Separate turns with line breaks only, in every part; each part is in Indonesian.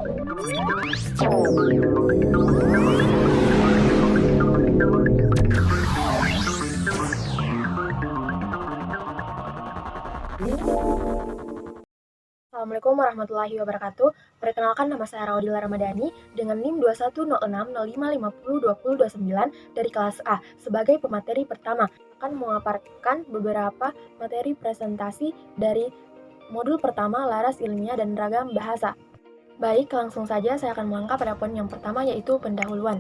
Assalamualaikum warahmatullahi wabarakatuh. Perkenalkan, nama saya Raudila Ramadhani dengan NIM 210605502029 dari kelas A sebagai pemateri pertama. Akan memaparkan beberapa materi presentasi dari modul pertama Laras Ilmiah dan Ragam Bahasa. Baik, langsung saja saya akan melangkah pada poin yang pertama, yaitu pendahuluan.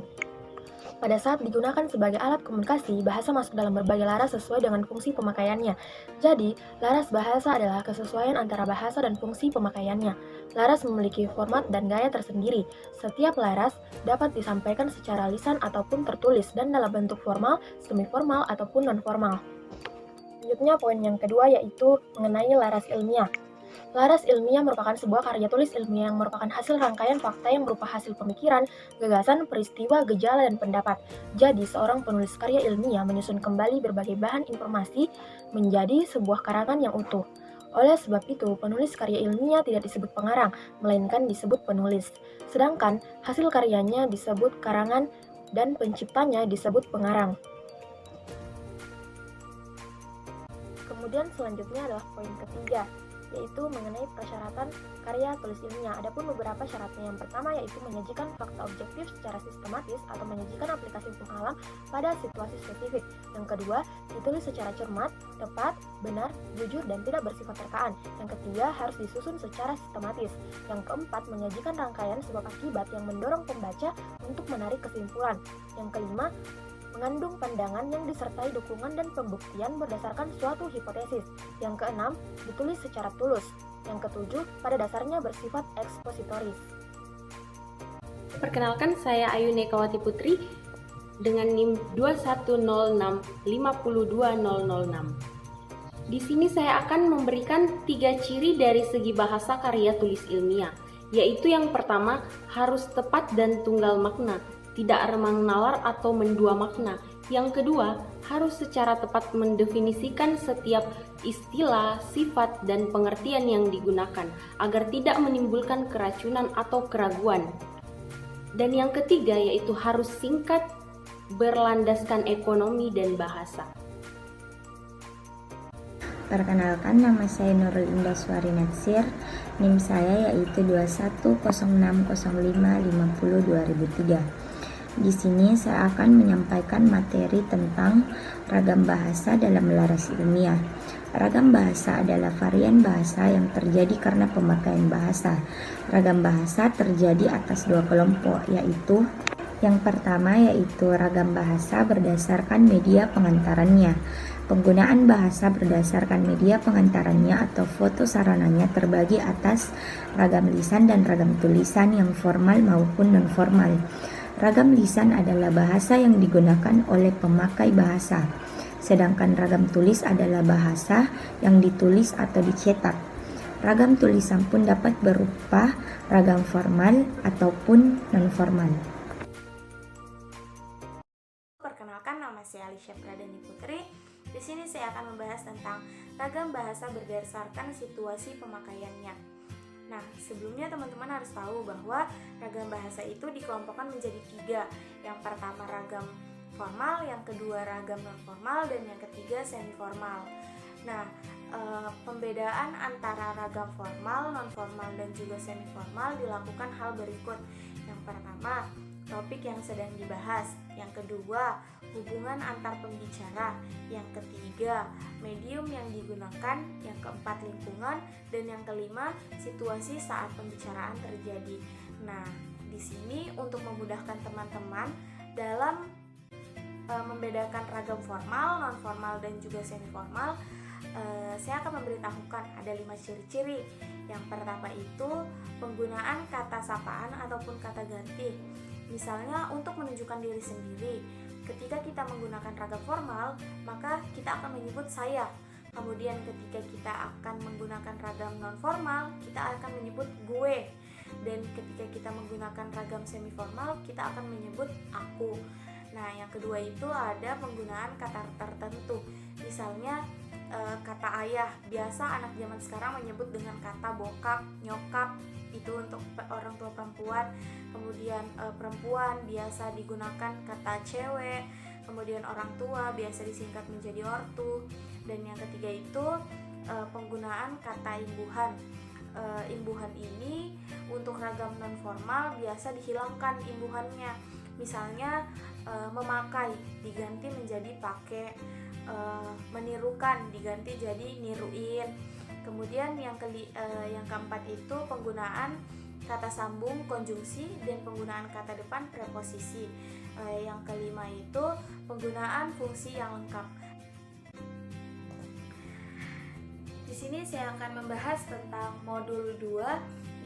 Pada saat digunakan sebagai alat komunikasi, bahasa masuk dalam berbagai laras sesuai dengan fungsi pemakaiannya. Jadi, laras bahasa adalah kesesuaian antara bahasa dan fungsi pemakaiannya. Laras memiliki format dan gaya tersendiri. Setiap laras dapat disampaikan secara lisan ataupun tertulis dan dalam bentuk formal, semi-formal, ataupun non-formal. Selanjutnya, poin yang kedua yaitu mengenai laras ilmiah. Laras ilmiah merupakan sebuah karya tulis ilmiah yang merupakan hasil rangkaian fakta yang berupa hasil pemikiran, gagasan, peristiwa, gejala, dan pendapat. Jadi, seorang penulis karya ilmiah menyusun kembali berbagai bahan informasi menjadi sebuah karangan yang utuh. Oleh sebab itu, penulis karya ilmiah tidak disebut pengarang, melainkan disebut penulis. Sedangkan hasil karyanya disebut karangan dan penciptanya disebut pengarang. Kemudian selanjutnya adalah poin ketiga, yaitu mengenai persyaratan karya tulis ilmiah. Adapun beberapa syaratnya. Yang pertama yaitu menyajikan fakta objektif secara sistematis atau menyajikan aplikasi hukum alam pada situasi spesifik. Yang kedua, ditulis secara cermat, tepat, benar, jujur, dan tidak bersifat terkaan. Yang ketiga, harus disusun secara sistematis. Yang keempat, menyajikan rangkaian sebab akibat yang mendorong pembaca untuk menarik kesimpulan. Yang kelima, mengandung pandangan yang disertai dukungan dan pembuktian berdasarkan suatu hipotesis. Yang keenam, ditulis secara tulus. Yang ketujuh, pada dasarnya bersifat ekspositoris.
Perkenalkan, saya Ayu Nekawati Putri dengan NIM 2106552006. Di sini saya akan memberikan 3 ciri dari segi bahasa karya tulis ilmiah, yaitu yang pertama, harus tepat dan tunggal makna, tidak remang nalar atau mendua makna. Yang kedua, harus secara tepat mendefinisikan setiap istilah, sifat, dan pengertian yang digunakan agar tidak menimbulkan keracunan atau keraguan. Dan yang ketiga yaitu harus singkat, berlandaskan ekonomi dan bahasa.
Perkenalkan, nama saya Nurul Indah Suari Natsir. NIM saya yaitu 210605502003. Di sini saya akan menyampaikan materi tentang ragam bahasa dalam laras ilmiah. Ragam bahasa adalah varian bahasa yang terjadi karena pemakaian bahasa. Ragam bahasa terjadi atas 2 kelompok, yaitu yang pertama yaitu ragam bahasa berdasarkan media pengantarannya. Penggunaan bahasa berdasarkan media pengantarannya atau foto sarananya terbagi atas ragam lisan dan ragam tulisan yang formal maupun non-formal. Ragam lisan adalah bahasa yang digunakan oleh pemakai bahasa, sedangkan ragam tulis adalah bahasa yang ditulis atau dicetak. Ragam tulisan pun dapat berupa ragam formal ataupun non-formal.
Perkenalkan, nama saya Alicia Pradani Putri. Di sini saya akan membahas tentang ragam bahasa berdasarkan situasi pemakaiannya. Nah, sebelumnya teman-teman harus tahu bahwa ragam bahasa itu dikelompokkan menjadi 3. Yang pertama ragam formal, yang kedua ragam non-formal, dan yang ketiga semi-formal. Nah, pembedaan antara ragam formal, non-formal, dan juga semi-formal dilakukan hal berikut. Yang pertama, topik yang sedang dibahas. Yang kedua, hubungan antar pembicara. Yang ketiga, medium yang digunakan. Yang keempat, lingkungan. Dan yang kelima, situasi saat pembicaraan terjadi. Nah, di sini untuk memudahkan teman-teman dalam membedakan ragam formal, non-formal, dan juga semi-formal, saya akan memberitahukan ada 5 ciri-ciri. Yang pertama itu penggunaan kata sapaan ataupun kata ganti. Misalnya untuk menunjukkan diri sendiri, ketika kita menggunakan ragam formal, maka kita akan menyebut saya. Kemudian ketika kita akan menggunakan ragam non-formal, kita akan menyebut gue. Dan ketika kita menggunakan ragam semi-formal, kita akan menyebut aku. Nah, yang kedua itu ada penggunaan kata tertentu. Misalnya kata ayah, biasa anak zaman sekarang menyebut dengan kata bokap, nyokap, itu untuk orang tua perempuan. Kemudian perempuan biasa digunakan kata cewek, kemudian orang tua biasa disingkat menjadi ortu. Dan yang ketiga itu penggunaan kata imbuhan. Imbuhan ini untuk ragam non formal biasa dihilangkan imbuhannya. Misalnya memakai diganti menjadi pakai, menirukan diganti jadi niruin. Kemudian yang keempat itu penggunaan kata sambung konjungsi dan penggunaan kata depan preposisi. Yang kelima itu penggunaan fungsi yang lengkap. Di sini saya akan membahas tentang modul 2,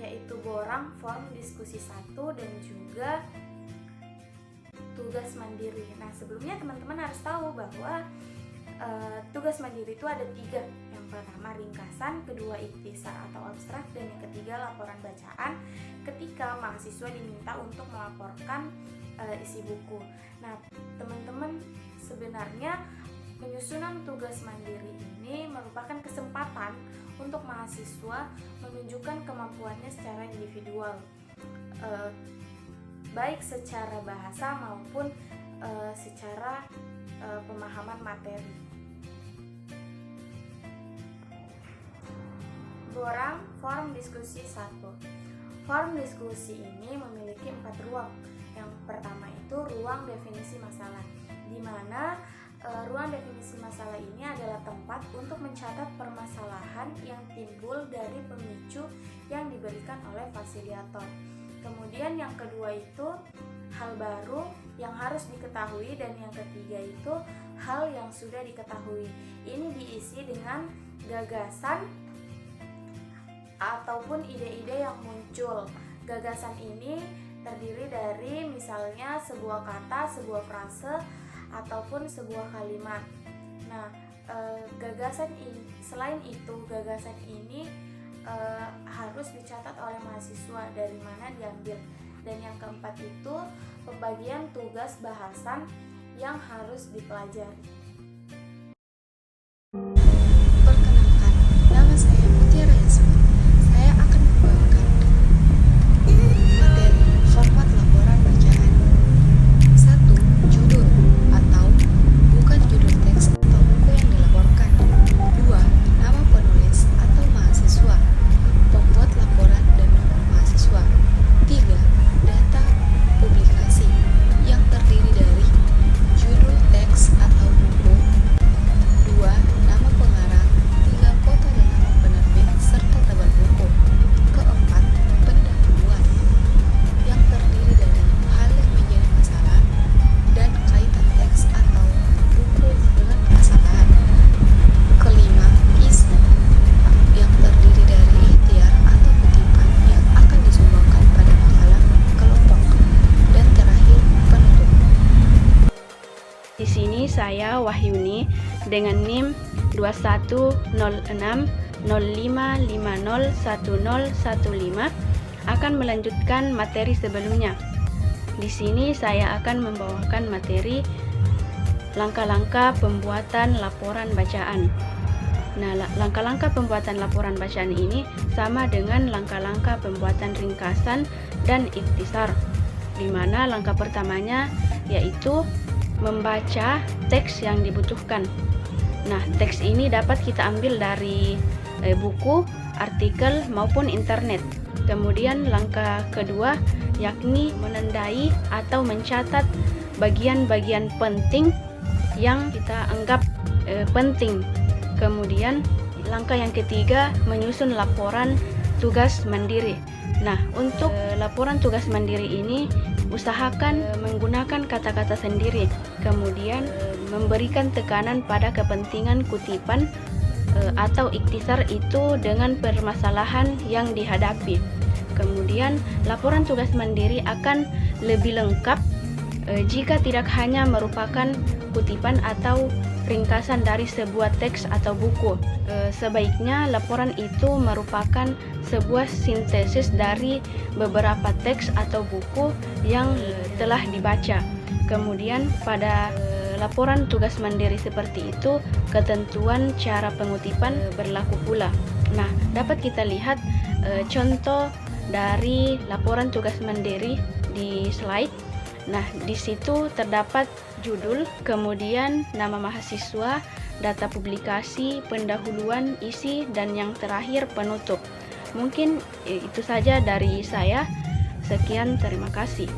yaitu borang, form diskusi 1 dan juga tugas mandiri. Nah, sebelumnya teman-teman harus tahu bahwa tugas mandiri itu ada 3. Yang pertama ringkasan, kedua ikhtisar atau abstrak, dan yang ketiga laporan bacaan ketika mahasiswa diminta untuk melaporkan isi buku. Nah, teman-teman, sebenarnya penyusunan tugas mandiri ini merupakan kesempatan untuk mahasiswa menunjukkan kemampuannya secara individual, baik secara bahasa maupun secara pemahaman materi. Borang forum diskusi 1. Forum diskusi ini memiliki 4 ruang. Yang pertama itu ruang definisi masalah, di mana ruang definisi masalah ini adalah tempat untuk mencatat permasalahan yang timbul dari pemicu yang diberikan oleh fasilitator. Kemudian yang kedua itu hal baru yang harus diketahui, dan yang ketiga itu hal yang sudah diketahui. Ini diisi dengan gagasan ataupun ide-ide yang muncul. Gagasan ini terdiri dari misalnya sebuah kata, sebuah frase, ataupun sebuah kalimat. Nah, selain itu gagasan ini harus dicatat oleh mahasiswa dari mana diambil. Dan yang keempat itu pembagian tugas bahasan yang harus dipelajari.
Perkenalkan, nama saya Mutiara Yasmin. Saya akan membawakan materi format laporan bacaan. 1. Judul atau bukan judul teks atau buku yang dilaporkan. 2. Nama penulis atau mahasiswa, pembuat laporan dan nomor mahasiswa. 3. Data publikasi yang terdiri dari judul teks atau buku. 2. Nama pengarang. 3. Kota dan nama penerbit serta tebal buku. Keempat, pendahuluan yang terdiri dari hal yang menjadi masalah dan kaitan teks atau buku dengan permasalahan. Kelima, isi yang terdiri dari ikhtiar atau kutipan yang akan disumbangkan pada makalah kelompok. Dan terakhir, penutup.
Di sini saya Wahyuni dengan NIM 210605501015 akan melanjutkan materi sebelumnya. Di sini saya akan membawakan materi langkah-langkah pembuatan laporan bacaan. Nah, langkah-langkah pembuatan laporan bacaan ini sama dengan langkah-langkah pembuatan ringkasan dan ikhtisar, di mana langkah pertamanya yaitu membaca teks yang dibutuhkan. Nah, teks ini dapat kita ambil dari buku, artikel, maupun internet. Kemudian langkah kedua yakni menandai atau mencatat bagian-bagian penting yang kita anggap penting. Kemudian langkah yang ketiga menyusun laporan tugas mandiri. Nah, untuk laporan tugas mandiri ini usahakan menggunakan kata-kata sendiri, kemudian memberikan tekanan pada kepentingan kutipan atau ikhtisar itu dengan permasalahan yang dihadapi. Kemudian laporan tugas mandiri akan lebih lengkap jika tidak hanya merupakan kutipan atau ringkasan dari sebuah teks atau buku. Sebaiknya laporan itu merupakan sebuah sintesis dari beberapa teks atau buku yang telah dibaca. Kemudian pada laporan tugas mandiri seperti itu, ketentuan cara pengutipan berlaku pula. Nah, dapat kita lihat contoh dari laporan tugas mandiri di slide. Nah, di situ terdapat judul, kemudian nama mahasiswa, data publikasi, pendahuluan, isi, dan yang terakhir penutup. Mungkin itu saja dari saya. Sekian, terima kasih.